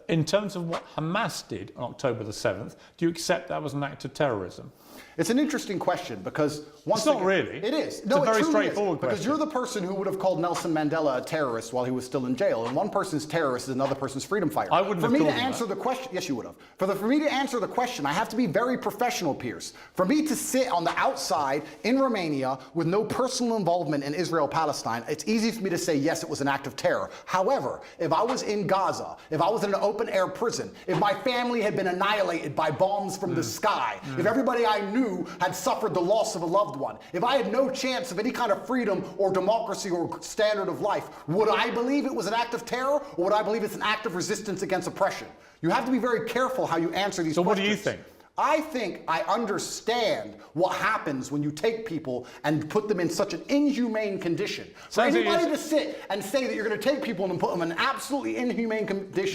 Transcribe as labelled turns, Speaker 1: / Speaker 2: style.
Speaker 1: in terms of what Hamas did on October the 7th, do you accept that was an act of terrorism?
Speaker 2: It's an interesting question because
Speaker 1: it's not really.
Speaker 2: It is.
Speaker 1: No, it's a very straightforward
Speaker 2: question. Because you're the person who would have called Nelson Mandela a terrorist while he was still in jail, and one person's terrorist is another person's freedom fighter.
Speaker 1: I wouldn't have called him that. For me to answer
Speaker 2: the question, yes, you would have. For me to answer the question, I have to be very professional, Pierce. For me to sit on the outside in Romania with no personal involvement in Israel-Palestine, it's easy for me to say yes, it was an act of terror. However, if I was in Gaza, if I was in an open-air prison, if my family had been annihilated by bombs from the sky, if everybody I knew had suffered the loss of a loved one, if I had no chance of any kind of freedom or democracy or standard of life, would I believe it was an act of terror, or would I believe it's an act of resistance against oppression? You have to be very careful how you answer these questions.
Speaker 1: So what do you think?
Speaker 2: I think I understand what happens when you take people and put them in such an inhumane condition. For anybody to sit and say that you're going to take people and put them in an absolutely inhumane condition